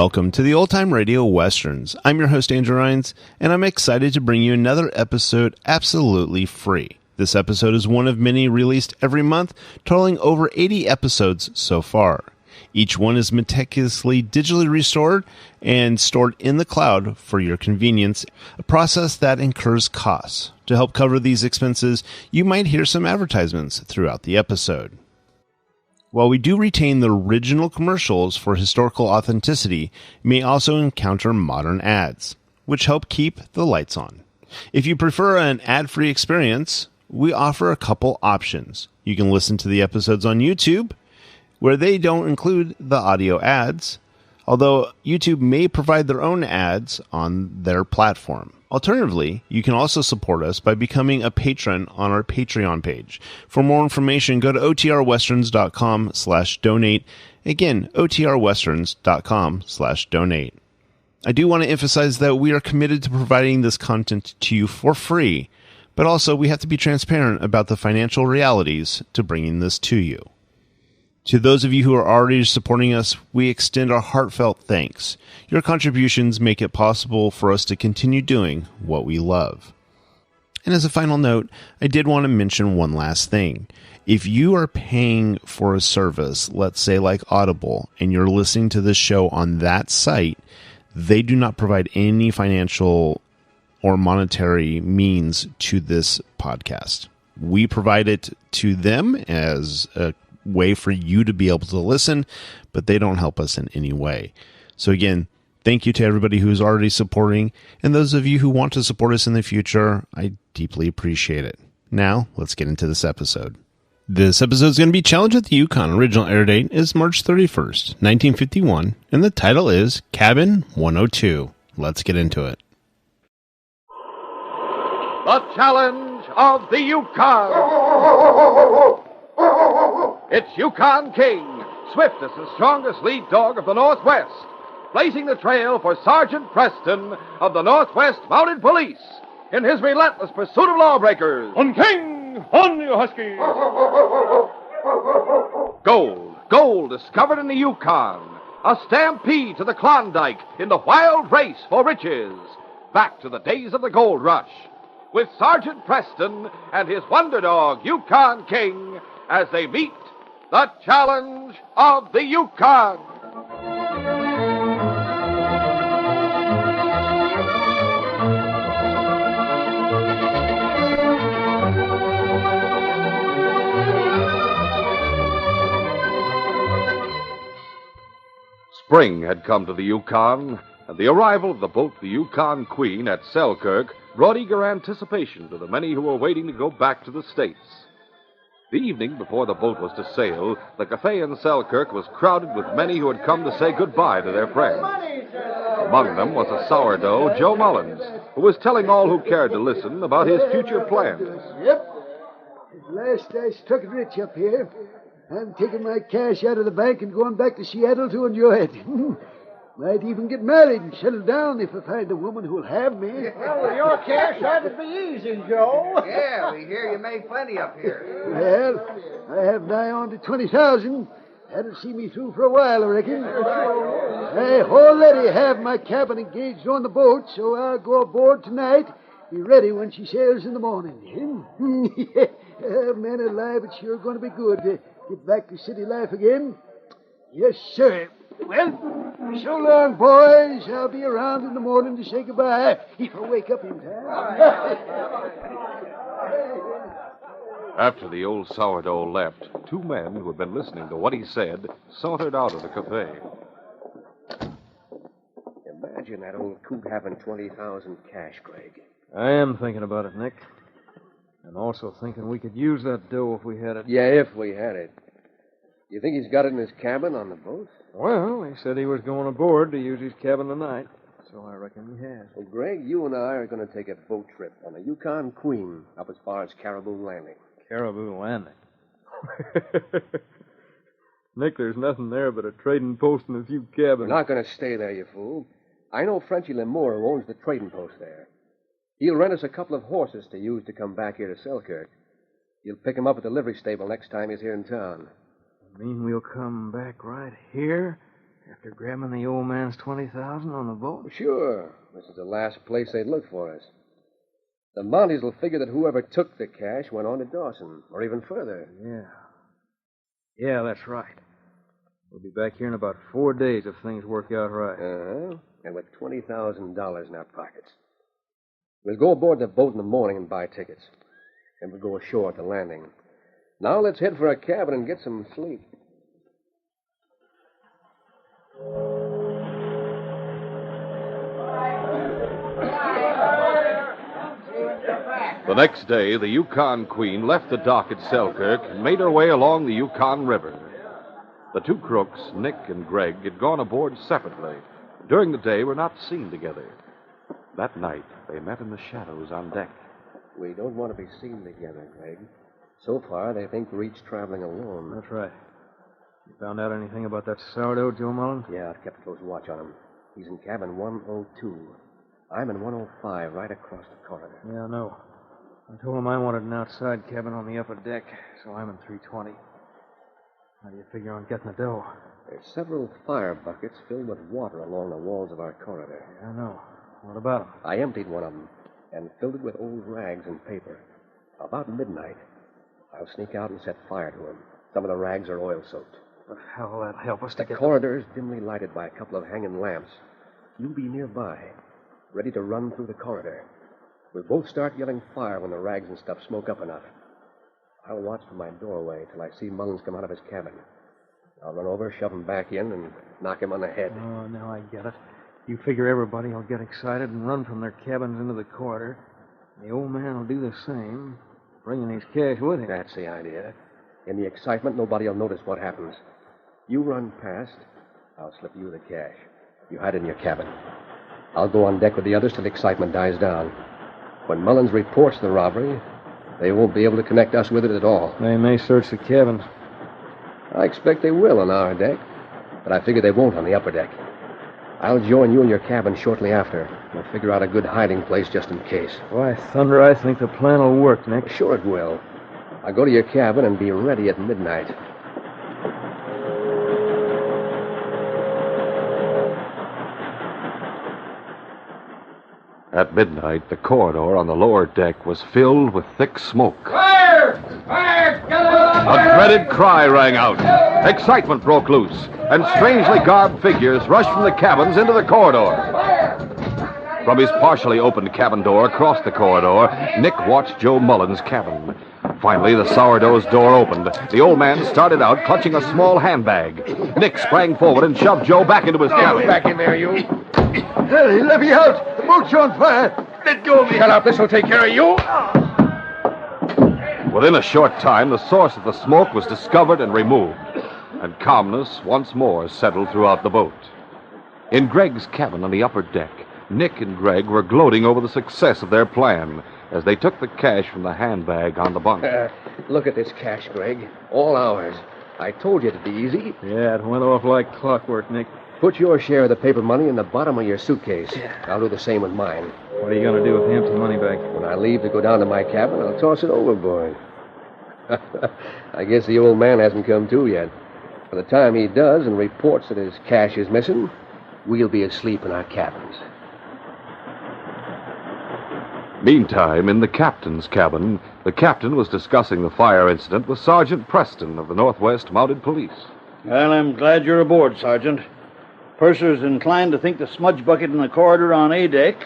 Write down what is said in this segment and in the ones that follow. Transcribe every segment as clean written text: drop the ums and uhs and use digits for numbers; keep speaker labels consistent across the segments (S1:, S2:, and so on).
S1: Welcome to the Old Time Radio Westerns. I'm your host, Andrew Rines, and I'm excited to bring you another episode absolutely free. This episode is one of many released every month, totaling over 80 episodes so far. Each one is meticulously digitally restored and stored in the cloud for your convenience, a process that incurs costs. To help cover these expenses, you might hear some advertisements throughout the episode. While we do retain the original commercials for historical authenticity, you may also encounter modern ads, which help keep the lights on. If you prefer an ad-free experience, we offer a couple options. You can listen to the episodes on YouTube, where they don't include the audio ads, although YouTube may provide their own ads on their platform. Alternatively, you can also support us by becoming a patron on our Patreon page. For more information, go to otrwesterns.com/donate. Again, otrwesterns.com/donate. I do want to emphasize that we are committed to providing this content to you for free, but also we have to be transparent about the financial realities to bringing this to you. To those of you who are already supporting us, we extend our heartfelt thanks. Your contributions make it possible for us to continue doing what we love. And as a final note, I did want to mention one last thing. If you are paying for a service, let's say like Audible, and you're listening to this show on that site, they do not provide any financial or monetary means to this podcast. We provide it to them as a way for you to be able to listen, but they don't help us in any way. So again, thank you to everybody who's already supporting, and those of you who want to support us in the future, I deeply appreciate it. Now, let's get into this episode. This episode is going to be Challenge at the Yukon. Original air date is March 31st, 1951, and the title is Cabin 102. Let's get into it.
S2: The Challenge of the Yukon. It's Yukon King, swiftest and strongest lead dog of the Northwest, blazing the trail for Sergeant Preston of the Northwest Mounted Police in his relentless pursuit of lawbreakers.
S3: On King! On, you huskies!
S2: Gold discovered in the Yukon. A stampede to the Klondike in the wild race for riches. Back to the days of the gold rush, with Sergeant Preston and his wonder dog, Yukon King, as they meet the Challenge of the Yukon. Spring had come to the Yukon, and the arrival of the boat, the Yukon Queen, at Selkirk brought eager anticipation to the many who were waiting to go back to the States. The evening before the boat was to sail, the cafe in Selkirk was crowded with many who had come to say goodbye to their friends. Among them was a sourdough, Joe Mullins, who was telling all who cared to listen about his future plans.
S4: Yep. At last I struck it rich up here. I'm taking my cash out of the bank and going back to Seattle to enjoy it. Might even get married and settle down if I find a woman who'll have me.
S5: Well, with your cash, that'd be easy, Joe.
S6: Yeah, we hear you made plenty up here.
S4: Well, I have nigh on to 20,000. That'll see me through for a while, I reckon. I already have my cabin engaged on the boat, so I'll go aboard tonight. Be ready when she sails in the morning. Man alive, it's sure going to be good to get back to city life again. Yes, sir. Well, so long, boys. I'll be around in the morning to say goodbye, if I wake up in time.
S2: After the old sourdough left, two men who had been listening to what he said sauntered out of the cafe.
S7: Imagine that old coot having 20,000 cash, Greg.
S3: I am thinking about it, Nick. And also thinking we could use that dough if we had it.
S7: Yeah, if we had it. You think he's got it in his cabin on the boat?
S3: Well, he said he was going aboard to use his cabin tonight, so I reckon he has.
S7: Well, Greg, you and I are going to take a boat trip on the Yukon Queen up as far as Caribou Landing.
S3: Caribou Landing? Nick, there's nothing there but a trading post and a few cabins.
S7: We're not going to stay there, you fool. I know Frenchie Lemore, who owns the trading post there. He'll rent us a couple of horses to use to come back here to Selkirk. You'll pick him up at the livery stable next time he's here in town.
S3: You mean we'll come back right here After grabbing the old man's 20,000 on the boat?
S7: Sure. This is the last place they'd look for us. The Mounties will figure that whoever took the cash went on to Dawson, or even further.
S3: Yeah. Yeah, that's right. We'll be back here in about 4 days if things work out right.
S7: Uh-huh. And with $20,000 in our pockets. We'll go aboard the boat in the morning and buy tickets. Then we'll go ashore at the landing. Now let's head for a cabin and get some sleep.
S2: The next day, the Yukon Queen left the dock at Selkirk and made her way along the Yukon River. The two crooks, Nick and Greg, had gone aboard separately. During the day, were not seen together. That night, they met in the shadows on deck.
S7: We don't want to be seen together, Greg. So far, they think we're each traveling alone.
S3: That's right. You found out anything about that sourdough, Joe Mullins?
S7: Yeah, I've kept a close watch on him. He's in cabin 102. I'm in 105, right across the corridor.
S3: Yeah, I know. I told him I wanted an outside cabin on the upper deck, so I'm in 320. How do you figure on getting the dough?
S7: There's several fire buckets filled with water along the walls of our corridor.
S3: Yeah, I know. What about them?
S7: I emptied one of them and filled it with old rags and paper. About midnight, I'll sneak out and set fire to them. Some of the rags are oil-soaked.
S3: But how will that help us to
S7: The
S3: get...
S7: corridor is dimly lighted by a couple of hanging lamps. You'll be nearby, ready to run through the corridor. We'll both start yelling fire when the rags and stuff smoke up enough. I'll watch from my doorway till I see Mullins come out of his cabin. I'll run over, shove him back in, and knock him on the head.
S3: Oh, now I get it. You figure everybody will get excited and run from their cabins into the corridor. The old man will do the same, bringing his cash with him.
S7: That's the idea. In the excitement, nobody will notice what happens. You run past, I'll slip you the cash. You hide in your cabin. I'll go on deck with the others till the excitement dies down. When Mullins reports the robbery, they won't be able to connect us with it at all.
S3: They may search the cabins.
S7: I expect they will on our deck, but I figure they won't on the upper deck. I'll join you in your cabin shortly after. We'll figure out a good hiding place just in case.
S3: Why, thunder, I think the plan will work, Nick.
S7: Sure it will. I'll go to your cabin and be ready at midnight.
S2: At midnight, the corridor on the lower deck was filled with thick smoke.
S5: Fire! Fire!
S2: A dreaded cry rang out. Excitement broke loose, and strangely garbed figures rushed from the cabins into the corridor. From his partially opened cabin door across the corridor, Nick watched Joe Mullins' cabin. Finally, the sourdough's door opened. The old man started out, clutching a small handbag. Nick sprang forward and shoved Joe back into his cabin.
S7: Back in there, you.
S4: Hey, let me out. The boat's on fire.
S7: Let go of me. Shut up. This will take care of you.
S2: Within a short time, the source of the smoke was discovered and removed, and calmness once more settled throughout the boat. In Greg's cabin on the upper deck, Nick and Greg were gloating over the success of their plan as they took the cash from the handbag on the bunk.
S7: Look at this cash, Greg. All ours. I told you it'd be easy.
S3: Yeah, it went off like clockwork, Nick.
S7: Put your share of the paper money in the bottom of your suitcase. I'll do the same with mine.
S3: What are you going to do with the empty money bag?
S7: When I leave to go down to my cabin, I'll toss it overboard. I guess the old man hasn't come to yet. By the time he does and reports that his cash is missing, we'll be asleep in our cabins.
S2: Meantime, in the captain's cabin, the captain was discussing the fire incident with Sergeant Preston of the Northwest Mounted Police.
S5: Well, I'm glad you're aboard, Sergeant. Purser's inclined to think the smudge bucket in the corridor on A deck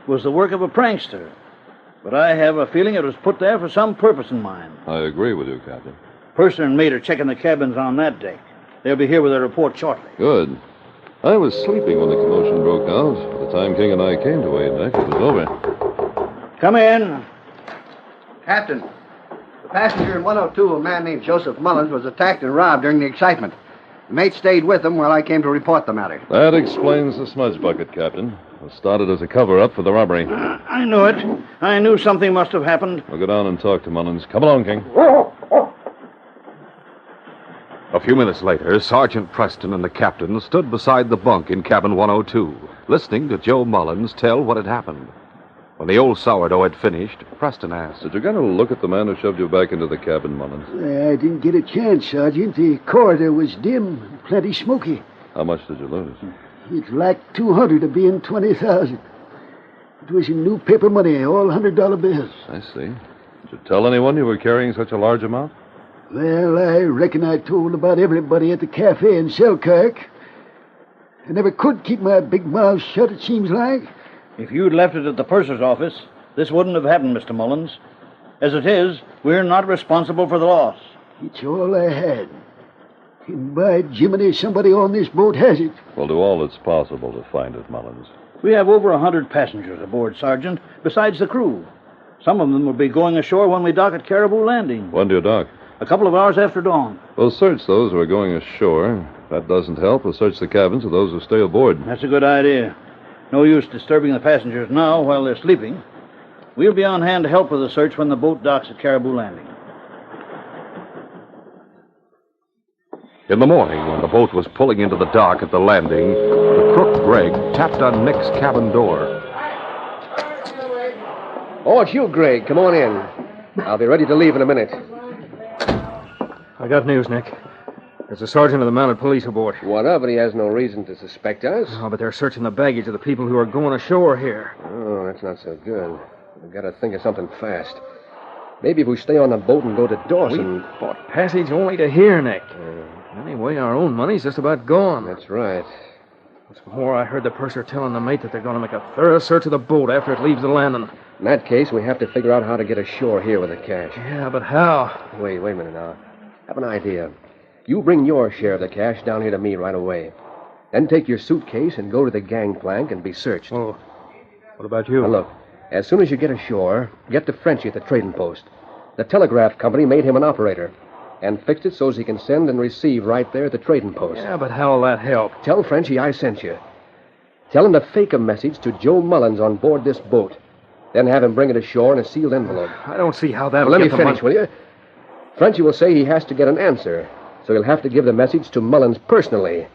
S5: was the work of a prankster. But I have a feeling it was put there for some purpose in mind.
S8: I agree with you, Captain.
S5: Purser and mate are checking the cabins on that deck. They'll be here with a report shortly.
S8: Good. I was sleeping when the commotion broke out. By the time King and I came to A deck, it was over.
S5: Come in.
S6: Captain, the passenger in 102, a man named Joseph Mullins, was attacked and robbed during the excitement. The mate stayed with him while I came to report the matter.
S8: That explains the smudge bucket, Captain. It started as a cover-up for the robbery.
S5: I knew it. I knew something must have happened.
S8: We'll go down and talk to Mullins. Come along, King.
S2: A few minutes later, Sergeant Preston and the captain stood beside the bunk in cabin 102, listening to Joe Mullins tell what had happened. When the old sourdough had finished, Preston asked,
S8: Did you get a look at the man who shoved you back into the cabin, Mullins?
S4: I didn't get a chance, Sergeant. The corridor was dim, plenty smoky.
S8: How much did you lose?
S4: It's like 200 to be in 20,000. It was in new paper money, all $100 bills.
S8: I see. Did you tell anyone you were carrying such a large amount?
S4: Well, I reckon I told about everybody at the cafe in Selkirk. I never could keep my big mouth shut, it seems like.
S5: If you'd left it at the purser's office, this wouldn't have happened, Mr. Mullins. As it is, we're not responsible for the loss.
S4: It's all I had. And by Jiminy, somebody on this boat has it.
S8: We'll do all that's possible to find it, Mullins.
S5: We have over 100 passengers aboard, Sergeant, besides the crew. Some of them will be going ashore when we dock at Caribou Landing.
S8: When do you dock?
S5: A couple of hours after dawn.
S8: We'll search those who are going ashore. If that doesn't help, we'll search the cabins of those who stay aboard.
S5: That's a good idea. No use disturbing the passengers now while they're sleeping. We'll be on hand to help with the search when the boat docks at Caribou Landing.
S2: In the morning, when the boat was pulling into the dock at the landing, the crook Greg tapped on Nick's cabin door.
S7: Oh, it's you, Greg. Come on in. I'll be ready to leave in a minute.
S3: I got news, Nick. There's a sergeant of the mounted police aboard.
S7: What of it? He has no reason to suspect us.
S3: Oh, but they're searching the baggage of the people who are going ashore here.
S7: Oh, that's not so good. We've got to think of something fast. Maybe if we stay on the boat and go to Dawson...
S3: We bought passage only to here, Nick. Anyway, our own money's just about gone.
S7: That's right.
S3: What's more, I heard the purser telling the mate that they're going to make a thorough search of the boat after it leaves the landing.
S7: In that case, we have to figure out how to get ashore here with the cash.
S3: Yeah, but how?
S7: Wait a minute now. I have an idea. You bring your share of the cash down here to me right away. Then take your suitcase and go to the gangplank and be searched.
S3: Oh, what about you?
S7: Now, look, as soon as you get ashore, get to Frenchy at the trading post. The telegraph company made him an operator and fixed it so as he can send and receive right there at the trading post.
S3: Yeah, but how'll that help?
S7: Tell Frenchy I sent you. Tell him to fake a message to Joe Mullins on board this boat. Then have him bring it ashore in a sealed envelope.
S3: I don't see how that'll
S7: Well, let me
S3: get
S7: finish, will you? Frenchy will say he has to get an answer, so he'll have to give the message to Mullins personally.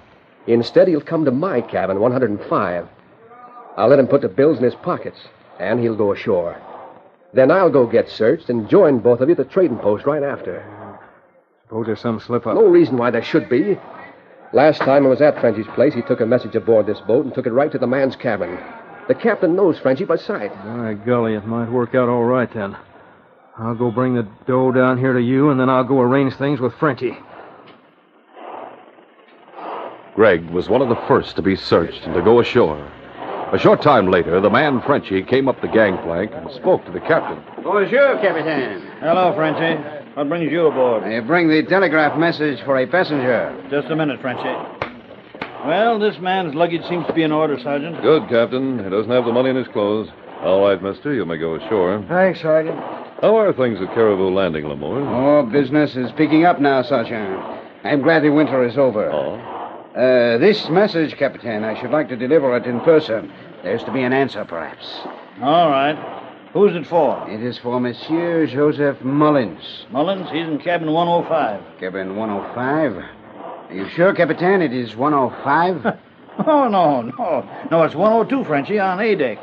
S7: Instead, he'll come to my cabin, 105. I'll let him put the bills in his pockets, and he'll go ashore. Then I'll go get searched and join both of you at the trading post right after.
S3: Suppose there's some slip-up.
S7: No reason why there should be. Last time I was at Frenchy's place, he took a message aboard this boat and took it right to the man's cabin. The captain knows Frenchy by sight.
S3: By golly, it might work out all right then. I'll go bring the dough down here to you, and then I'll go arrange things with Frenchy.
S2: Greg was one of the first to be searched and to go ashore. A short time later, the man Frenchy came up the gangplank and spoke to the captain.
S6: Bonjour, Captain.
S5: Hello, Frenchy. What brings you aboard?
S6: I bring the telegraph message for a passenger.
S5: Just a minute, Frenchy. Well, this man's luggage seems to be in order, Sergeant.
S8: Good, Captain. He doesn't have the money in his clothes. All right, mister. You may go ashore.
S6: Thanks, Sergeant.
S8: How are things at Caribou Landing, Lamore?
S6: Oh, business is picking up now, Sergeant. I'm glad the winter is over.
S8: Oh?
S6: This message, Captain, I should like to deliver it in person. There's to be an answer, perhaps.
S5: All right. Who's it for?
S6: It is for Monsieur Joseph Mullins.
S5: Mullins? He's in cabin 105.
S6: Cabin 105? Are you sure, Captain, it is 105?
S5: Oh, no. No, it's 102, Frenchy, on A deck.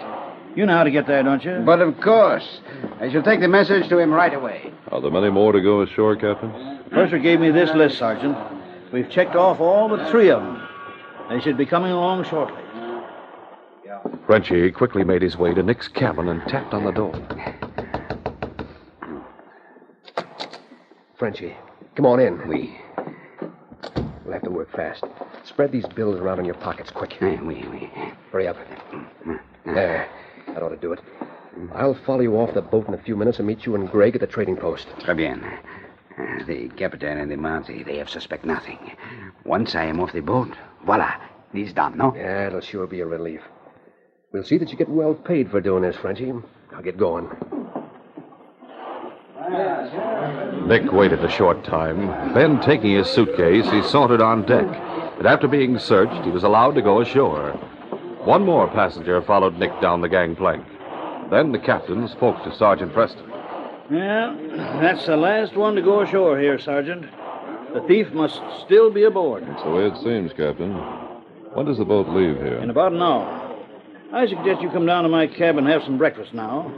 S5: You know how to get there, don't you?
S6: But of course. I shall take the message to him right away.
S8: Are there many more to go ashore, Captain?
S5: Purser gave me this list, Sergeant. We've checked off all but 3 of them. They should be coming along shortly.
S2: Frenchy quickly made his way to Nick's cabin and tapped on the door.
S7: Frenchy, come on in. We'll have to work fast. Spread these bills around in your pockets, quick. Hurry up. There. That ought to do it. I'll follow you off the boat in a few minutes and meet you and Greg at the trading post.
S6: Très bien. The Captain and the Mountie, they have suspect nothing. Once I am off the boat, voila, it is done, no?
S7: Yeah, it'll sure be a relief. We'll see that you get well paid for doing this, Frenchy. I'll get going.
S2: Nick waited a short time. Then, taking his suitcase, he sauntered on deck. But after being searched, he was allowed to go ashore. One more passenger followed Nick down the gangplank. Then the captain spoke to Sergeant Preston.
S5: Yeah, that's the last one to go ashore here, Sergeant. The thief must still be aboard.
S8: That's the way it seems, Captain. When does the boat leave here?
S5: In about an hour. I suggest you come down to my cabin and have some breakfast now.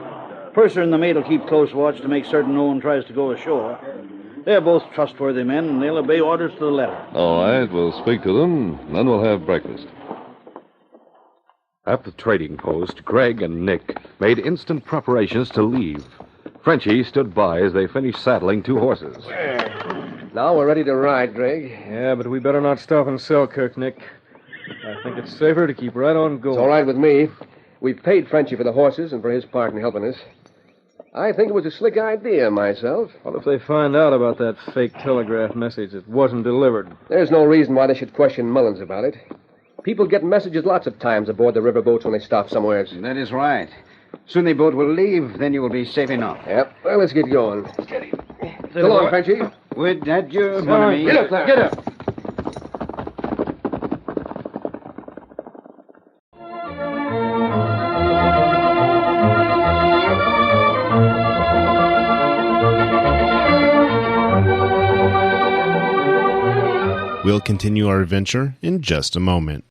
S5: Purser and the mate will keep close watch to make certain no one tries to go ashore. They're both trustworthy men, and they'll obey orders to the letter.
S8: All right, we'll speak to them, and then we'll have breakfast.
S2: At the trading post, Greg and Nick made instant preparations to leave. Frenchie stood by as they finished saddling 2 horses.
S7: Now we're ready to ride, Greg.
S3: Yeah, but we better not stop in Selkirk, Nick. I think it's safer to keep right on going.
S7: It's all right with me. We've paid Frenchie for the horses and for his part in helping us. I think it was a slick idea, myself.
S3: What if they find out about that fake telegraph message that wasn't delivered?
S7: There's no reason why they should question Mullins about it. People get messages lots of times aboard the riverboats when they stop somewhere.
S6: That is right. Soon the boat will leave, then you will be safe enough.
S7: Yep. Well, let's get going. So long, Frenchie.
S6: With that, your money.
S7: Get up there. Get up.
S1: We'll continue our adventure in just a moment.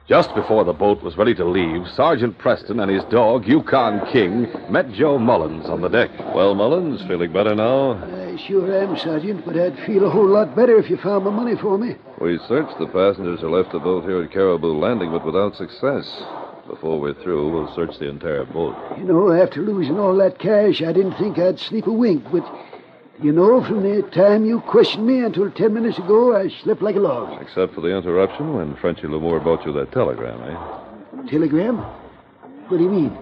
S2: Just before the boat was ready to leave, Sergeant Preston and his dog, Yukon King, met Joe Mullins on the deck.
S8: Well, Mullins, feeling better now?
S4: I sure am, Sergeant, but I'd feel a whole lot better if you found my money for me.
S8: We searched the passengers who left the boat here at Caribou Landing, but without success. Before we're through, we'll search the entire boat.
S4: You know, after losing all that cash, I didn't think I'd sleep a wink, but, you know, from the time you questioned me until 10 minutes ago, I slept like a log.
S8: Except for the interruption when Frenchie Lamour brought you that telegram, eh?
S4: Telegram? What do you mean?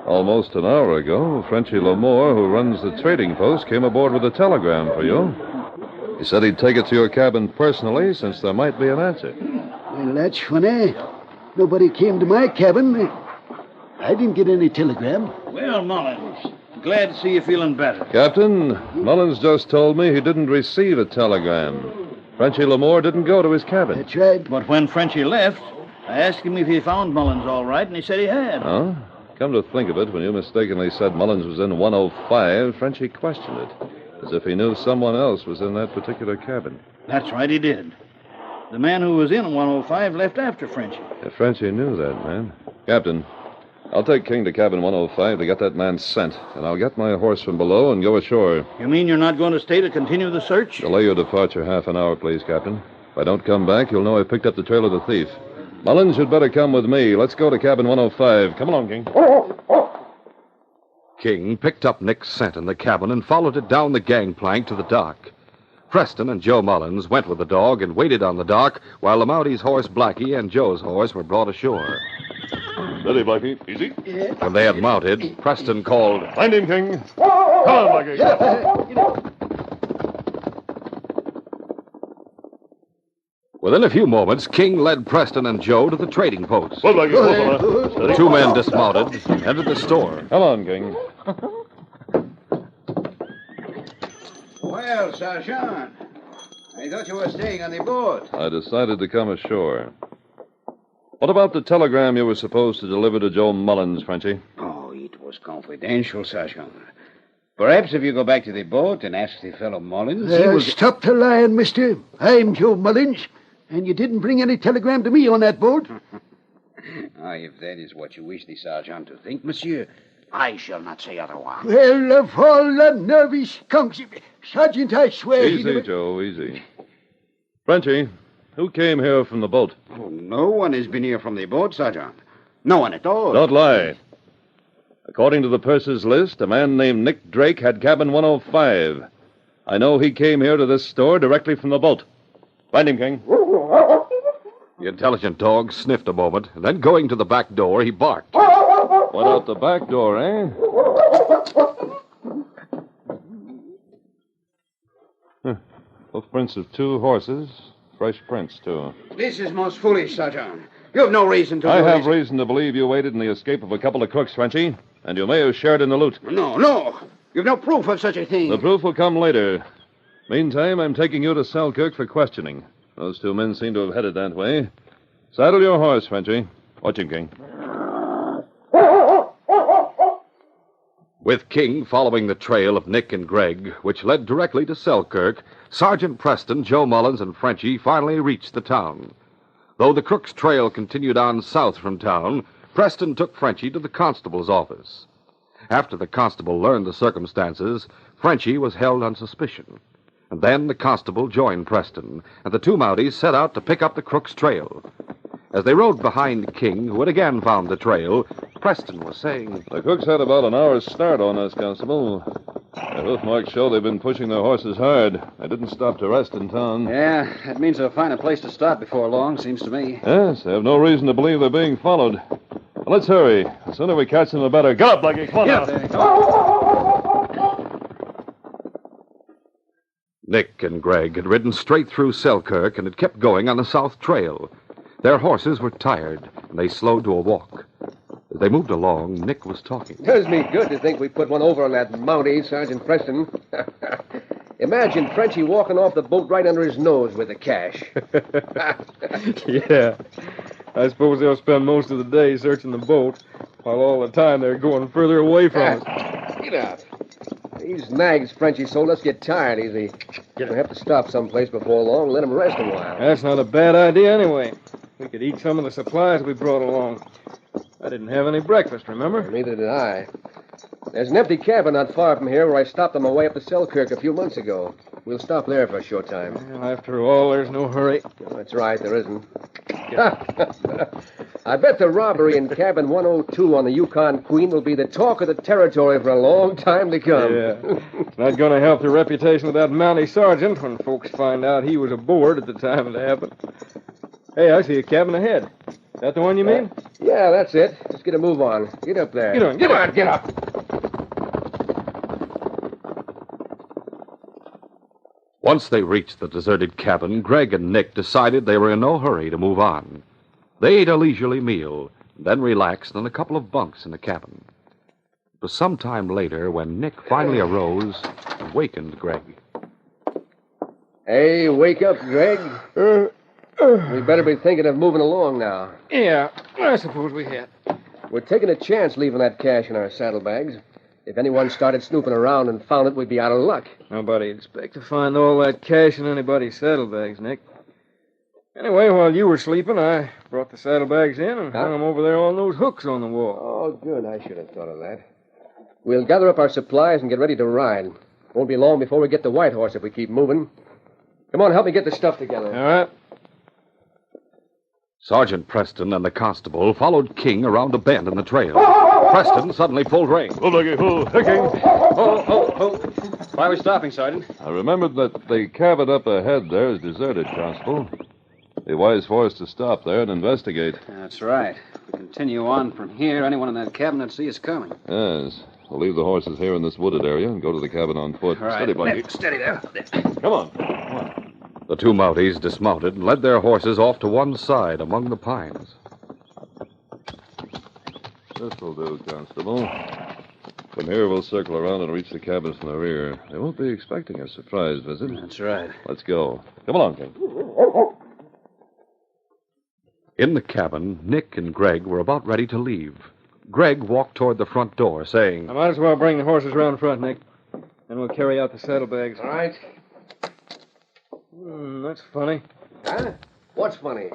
S8: Almost an hour ago, Frenchie Lamour, who runs the trading post, came aboard with a telegram for you. He said he'd take it to your cabin personally, since there might be an answer.
S4: Well, that's funny. Nobody came to my cabin. I didn't get any telegram.
S5: Well, Mullins, glad to see you feeling better.
S8: Captain, Mullins just told me he didn't receive a telegram. Frenchie Lamour didn't go to his cabin.
S4: That's right.
S5: But when Frenchie left, I asked him if he found Mullins all right, and he said he had.
S8: Huh? Come to think of it, when you mistakenly said Mullins was in 105, Frenchie questioned it, as if he knew someone else was in that particular cabin.
S5: That's right, he did. The man who was in 105 left after Frenchie.
S8: If Frenchie knew that, man. Captain, I'll take King to cabin 105 to get that man sent, and I'll get my horse from below and go ashore.
S5: You mean you're not going to stay to continue the search?
S8: Delay your departure half an hour, please, Captain. If I don't come back, you'll know I picked up the trail of the thief. Mullins, you'd better come with me. Let's go to cabin 105. Come along, King.
S2: King picked up Nick's scent in the cabin and followed it down the gangplank to the dock. Preston and Joe Mullins went with the dog and waited on the dock while the Mounties' horse Blackie and Joe's horse were brought ashore.
S8: Steady, Blackie. Easy.
S2: When they had mounted, Preston called,
S8: Find him, King. Come on, Blackie.
S2: Within a few moments, King led Preston and Joe to the trading post.
S8: Well, Blackie.
S2: The 2 men dismounted and entered the store.
S8: Come on, King.
S6: Well, Sergeant, I thought you were staying on the boat.
S8: I decided to come ashore. What about the telegram you were supposed to deliver to Joe Mullins, Frenchie?
S6: Oh, it was confidential, Sergeant. Perhaps if you go back to the boat and ask the fellow Mullins, he will...
S4: Stop the lying, mister. I'm Joe Mullins, and you didn't bring any telegram to me on that boat.
S6: If that is what you wish the Sergeant to think, monsieur, I shall not say otherwise.
S4: Well, of all the nervy skunks... Sergeant, I swear...
S8: Easy, Joe, easy. Frenchie, who came here from the boat?
S6: Oh, no one has been here from the boat, Sergeant. No one at all.
S8: Don't lie. According to the purser's list, a man named Nick Drake had cabin 105. I know he came here to this store directly from the boat. Find him, King.
S2: The intelligent dog sniffed a moment, and then going to the back door, he barked.
S8: Went out the back door, eh? Hoofprints of 2 horses. Fresh prints, too.
S6: This is most foolish, Sergeant. You have no reason to...
S8: I have reason to believe you aided in the escape of a couple of crooks, Frenchie. And you may have shared in the loot.
S6: No. You've no proof of such a thing.
S8: The proof will come later. Meantime, I'm taking you to Selkirk for questioning. Those 2 men seem to have headed that way. Saddle your horse, Frenchie. Watch him, King.
S2: With King following the trail of Nick and Greg, which led directly to Selkirk, Sergeant Preston, Joe Mullins, and Frenchie finally reached the town. Though the crook's trail continued on south from town, Preston took Frenchie to the constable's office. After the constable learned the circumstances, Frenchie was held on suspicion. And then the constable joined Preston, and the two Mounties set out to pick up the crook's trail. As they rode behind King, who had again found the trail, Preston was saying,
S8: The crooks had about an hour's start on us, Constable. Their hoof marks show they've been pushing their horses hard. They didn't stop to rest in town.
S9: Yeah, that means they'll find a place to stop before long, seems to me.
S8: Yes, they have no reason to believe they're being followed. Well, let's hurry. The sooner we catch them, the better. Get up, Blackie. Come on now.
S2: Nick and Greg had ridden straight through Selkirk and had kept going on the south trail. Their horses were tired, and they slowed to a walk. As they moved along, Nick was talking.
S7: Does me good to think we put one over on that Mountie, Sergeant Preston. Imagine Frenchie walking off the boat right under his nose with the cash.
S3: Yeah. I suppose they'll spend most of the day searching the boat, while all the time they're going further away from us.
S7: Get out. These nags Frenchie sold us get tired easy. We'll have to stop someplace before long and let them rest a while.
S3: That's not a bad idea anyway. We could eat some of the supplies we brought along. I didn't have any breakfast, remember?
S7: Neither did I. There's an empty cabin not far from here where I stopped on my way up to Selkirk a few months ago. We'll stop there for a short time.
S3: Well, after all, there's no hurry.
S7: Oh, that's right, there isn't. I bet the robbery in cabin 102 on the Yukon Queen will be the talk of the territory for a long time to come.
S3: Yeah. It's not going to help the reputation of that Mountie sergeant when folks find out he was aboard at the time it happened. Hey, I see a cabin ahead. Is that the one you mean?
S7: Yeah, that's it. Let's get a move on. Get up there.
S3: Get on, get on, get up.
S2: Once they reached the deserted cabin, Greg and Nick decided they were in no hurry to move on. They ate a leisurely meal, then relaxed on a couple of bunks in the cabin. It was some time later when Nick finally arose and wakened Greg.
S7: Hey, wake up, Greg. We better be thinking of moving along now.
S3: Yeah, I suppose we had.
S7: We're taking a chance leaving that cash in our saddlebags. If anyone started snooping around and found it, we'd be out of luck.
S3: Nobody'd expect to find all that cash in anybody's saddlebags, Nick. Anyway, while you were sleeping, I brought the saddlebags in and hung them over there on those hooks on the wall.
S7: Oh, good. I should have thought of that. We'll gather up our supplies and get ready to ride. Won't be long before we get the White Horse if we keep moving. Come on, help me get the stuff together.
S3: All right.
S2: Sergeant Preston and the constable followed King around a bend in the trail. Preston suddenly pulled rein.
S8: Oh, Blackie, oh, hey, King.
S9: Oh. Why are we stopping, Sergeant?
S8: I remembered that the cabin up ahead there is deserted, Constable. It'd be wise for us to stop there and investigate.
S9: That's right. If we continue on from here, anyone in that cabin would see us coming.
S8: Yes. We'll leave the horses here in this wooded area and go to the cabin on foot.
S9: All right.
S8: Steady, Blackie.
S9: Steady there.
S8: Come on.
S2: The two Mounties dismounted and led their horses off to one side among the pines.
S8: This'll do, Constable. From here, we'll circle around and reach the cabins from the rear. They won't be expecting a surprise visit.
S9: That's right.
S8: Let's go. Come along, King.
S2: In the cabin, Nick and Greg were about ready to leave. Greg walked toward the front door, saying,
S3: I might as well bring the horses round front, Nick. Then we'll carry out the saddlebags.
S7: All right.
S3: That's funny.
S7: Huh? What's funny?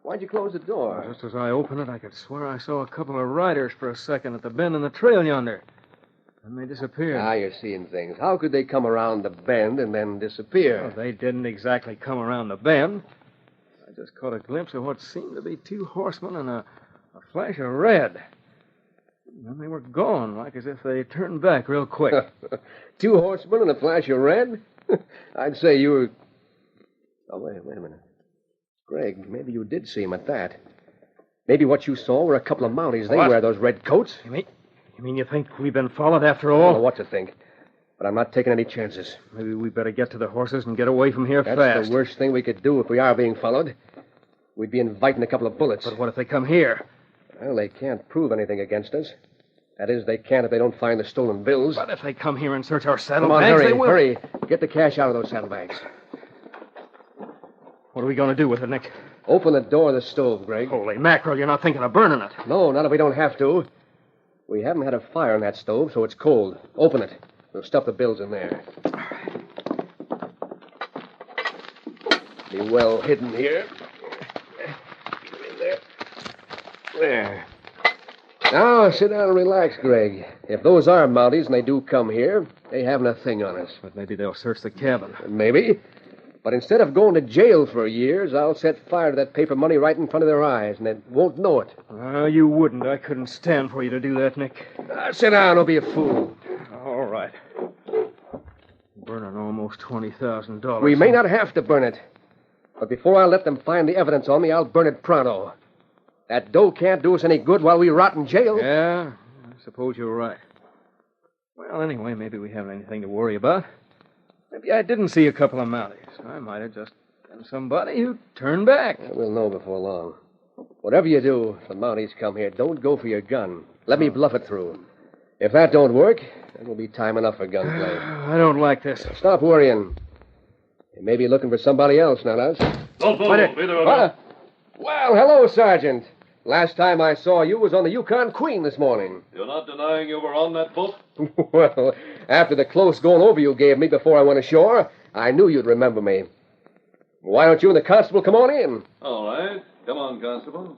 S7: Why'd you close the door?
S3: Just as I opened it, I could swear I saw a couple of riders for a second at the bend in the trail yonder. And they disappeared.
S7: Ah, you're seeing things. How could they come around the bend and then disappear?
S3: Well, they didn't exactly come around the bend. I just caught a glimpse of what seemed to be two horsemen and a flash of red. And then they were gone, like as if they turned back real quick.
S7: Two horsemen and a flash of red? I'd say you were... Oh, wait a minute. Greg, maybe you did see him at that. Maybe what you saw were a couple of Mounties. They wear those red coats.
S3: You mean you think we've been followed after
S7: I
S3: all?
S7: don't know what to think. But I'm not taking any chances.
S3: Maybe we better get to the horses and get away from here
S7: That's
S3: fast.
S7: the worst thing we could do if we are being followed. We'd be inviting a couple of bullets.
S3: But what if they come here?
S7: Well, they can't prove anything against us. That is, they can't if they don't find the stolen bills.
S3: But if they come here and search our
S7: Come on,
S3: saddlebags, they will.
S7: hurry. Get the cash out of those saddlebags.
S3: What are we going to do with it, Nick?
S7: Open the door of the stove, Greg.
S3: Holy mackerel, you're not thinking of burning it.
S7: No, not if we don't have to. We haven't had a fire in that stove, so it's cold. Open it. We'll stuff the bills in there. Be well hidden here. In there. There. Now, sit down and relax, Greg. If those are Mounties and they do come here, they haven't a thing on us.
S3: But maybe they'll search the cabin.
S7: Maybe. But instead of going to jail for years, I'll set fire to that paper money right in front of their eyes, and they won't know it.
S3: You wouldn't. I couldn't stand for you to do that, Nick.
S7: Sit down, don't be a fool.
S3: All right. Burning almost $20,000.
S7: We may not have to burn it. But before I let them find the evidence on me, I'll burn it pronto. That dough can't do us any good while we rot in jail.
S3: Yeah, I suppose you're right. Well, anyway, maybe we haven't anything to worry about. Maybe I didn't see a couple of Mounties. I might have just been somebody who turned back.
S7: We'll know before long. Whatever you do, if the Mounties come here, don't go for your gun. Let me bluff it through. If that don't work, then will be time enough for gunplay.
S3: I don't like this.
S7: Stop worrying. You may be looking for somebody else, not us.
S8: Don't move, either of you.
S7: Well, hello, Sergeant. Last time I saw you was on the Yukon Queen this morning.
S8: You're not denying you were on that boat?
S7: Well, after the close going over you gave me before I went ashore, I knew you'd remember me. Why don't you and the constable come on in?
S8: All right. Come on, Constable.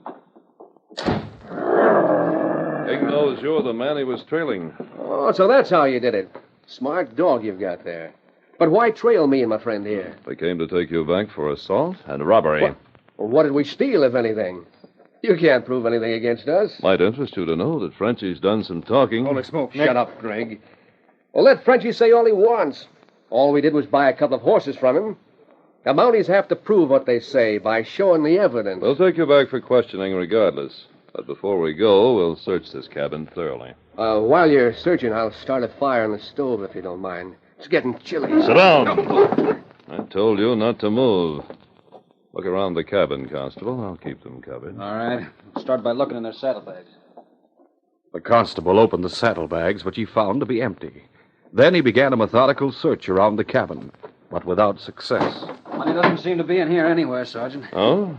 S8: King knows you're the man he was trailing.
S7: Oh, so that's how you did it. Smart dog you've got there. But why trail me and my friend here?
S8: They came to take you back for assault and robbery.
S7: What did we steal, if anything? You can't prove anything against us.
S8: Might interest you to know that Frenchie's done some talking.
S3: Holy smoke, Nick.
S7: Shut up, Greg. Well, let Frenchie say all he wants. All we did was buy a couple of horses from him. The Mounties have to prove what they say by showing the evidence.
S8: We'll take you back for questioning regardless. But before we go, we'll search this cabin thoroughly.
S7: While you're searching, I'll start a fire on the stove, if you don't mind. It's getting chilly.
S8: Sit down. I told you not to move. Look around the cabin, Constable. I'll keep them covered.
S9: All right. Start by looking in their saddlebags.
S2: The constable opened the saddlebags, which he found to be empty. Then he began a methodical search around the cabin, but without success.
S9: Money doesn't seem to be in here anywhere, Sergeant.
S8: Oh?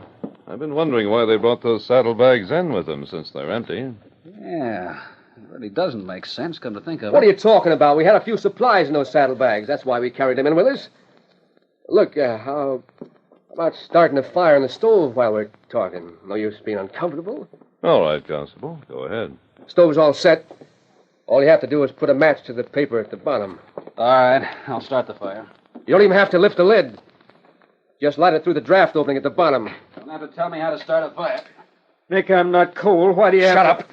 S8: I've been wondering why they brought those saddlebags in with them, since they're empty.
S9: Yeah. It really doesn't make sense, come to think of it.
S7: What are you talking about? We had a few supplies in those saddlebags. That's why we carried them in with us. Look, how about starting a fire in the stove while we're talking? No use being uncomfortable.
S8: All right, Constable. Go ahead.
S7: Stove's all set. All you have to do is put a match to the paper at the bottom.
S9: All right. I'll start the fire.
S7: You don't even have to lift the lid. Just light it through the draft opening at the bottom.
S9: Don't have to tell me how to start a fire.
S3: Nick, I'm not cold. Why do you have
S7: Shut up.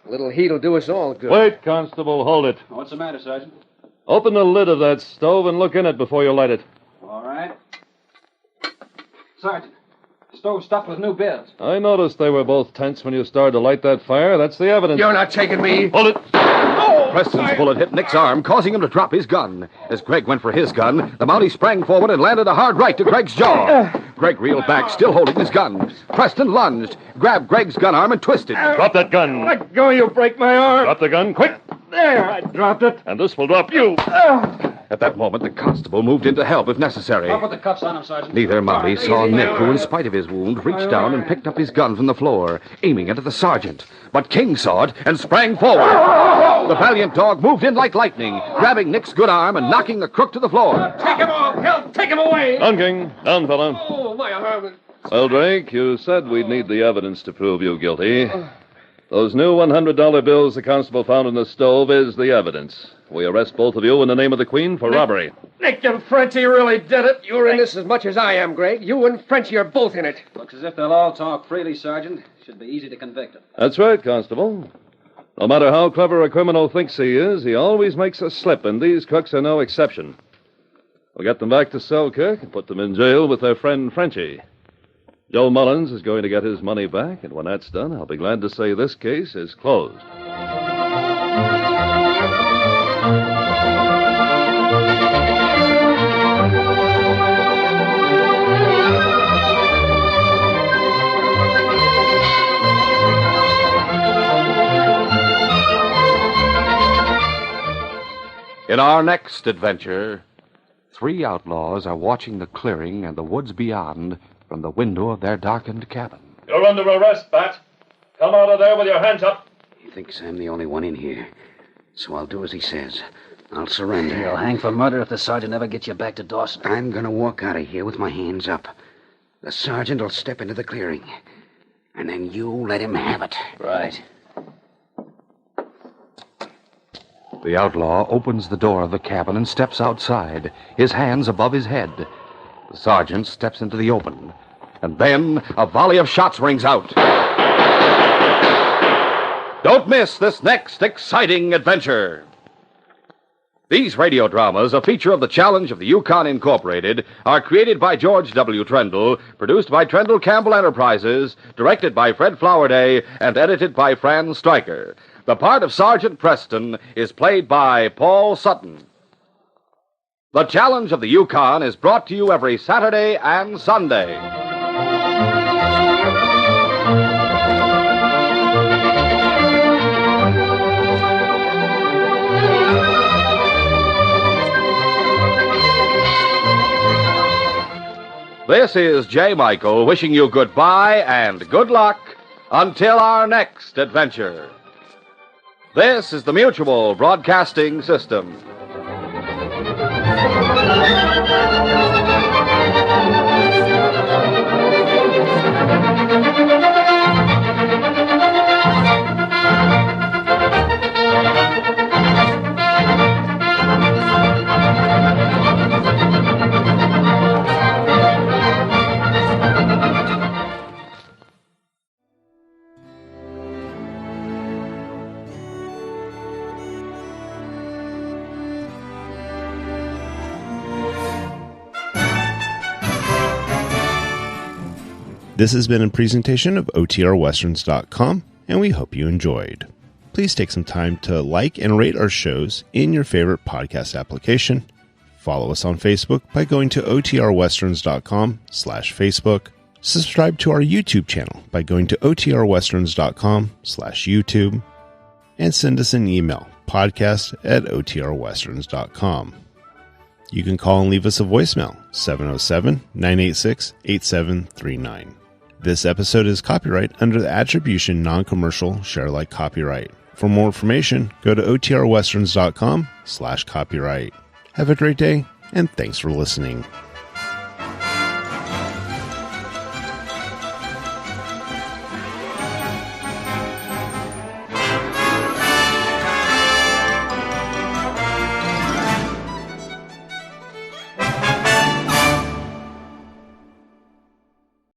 S7: A little heat will do us all good.
S8: Wait, Constable. Hold it.
S9: What's the matter, Sergeant?
S8: Open the lid of that stove and look in it before you light it.
S9: All right. Sergeant, the stove's stuffed with new bills.
S8: I noticed they were both tense when you started to light that fire. That's the evidence.
S7: You're not taking me.
S8: Hold it.
S2: Preston's bullet hit Nick's arm, causing him to drop his gun. As Greg went for his gun, the Mountie sprang forward and landed a hard right to Greg's jaw. Greg reeled back, still holding his gun. Preston lunged, grabbed Greg's gun arm, and twisted.
S8: Drop that gun.
S3: Let go, you'll break my arm.
S8: Drop the gun, quick.
S3: There, I dropped it.
S8: And this will drop you.
S2: At that moment, the constable moved in to help if necessary.
S9: I'll put the cuffs on him, Sergeant.
S2: Neither Mountie saw Nick, who, in spite of his wound, reached down and picked up his gun from the floor, aiming it at the sergeant. But King saw it and sprang forward. The valiant dog moved in like lightning, grabbing Nick's good arm and knocking the crook to the floor.
S3: Take him off. Help, take him away.
S8: Down, King. Down, fella.
S7: Oh, my arm.
S8: Well, Drake, you said we'd need the evidence to prove you guilty. Those new $100 bills the constable found in the stove is the evidence. We arrest both of you in the name of the Queen for robbery.
S3: Nick and Frenchie really did it.
S7: You're in this as much as I am, Greg. You and Frenchie are both in it.
S9: Looks as if they'll all talk freely, Sergeant. Should be easy to convict them.
S8: That's right, Constable. No matter how clever a criminal thinks he is, he always makes a slip, and these crooks are no exception. We'll get them back to Selkirk and put them in jail with their friend Frenchie. Joe Mullins is going to get his money back, and when that's done, I'll be glad to say this case is closed.
S2: In our next adventure, 3 outlaws are watching the clearing and the woods beyond from the window of their darkened cabin.
S8: You're under arrest, Bat. Come out of there with your hands up.
S10: thinks I'm the only one in here. So I'll do as he says. I'll surrender.
S9: You'll hang for murder if the sergeant ever gets you back to Dawson.
S10: I'm going to walk out of here with my hands up. The sergeant will step into the clearing. And then you let him have it.
S9: Right.
S2: The outlaw opens the door of the cabin and steps outside, his hands above his head. The sergeant steps into the open. And then a volley of shots rings out. Don't miss this next exciting adventure. These radio dramas, a feature of the Challenge of the Yukon Incorporated, are created by George W. Trendle, produced by Trendle Campbell Enterprises, directed by Fred Flowerday, and edited by Fran Stryker. The part of Sergeant Preston is played by Paul Sutton. The Challenge of the Yukon is brought to you every Saturday and Sunday. This is J. Michael wishing you goodbye and good luck until our next adventure. This is the Mutual Broadcasting System.
S1: This has been a presentation of OTRWesterns.com, and we hope you enjoyed. Please take some time to like and rate our shows in your favorite podcast application. Follow us on Facebook by going to OTRWesterns.com/Facebook. Subscribe to our YouTube channel by going to OTRWesterns.com/YouTube. And send us an email, podcast@OTRWesterns.com. You can call and leave us a voicemail, 707-986-8739. This episode is copyright under the Attribution Non-Commercial Share-alike copyright. For more information, go to OTRWesterns.com/copyright. Have a great day, and thanks for listening.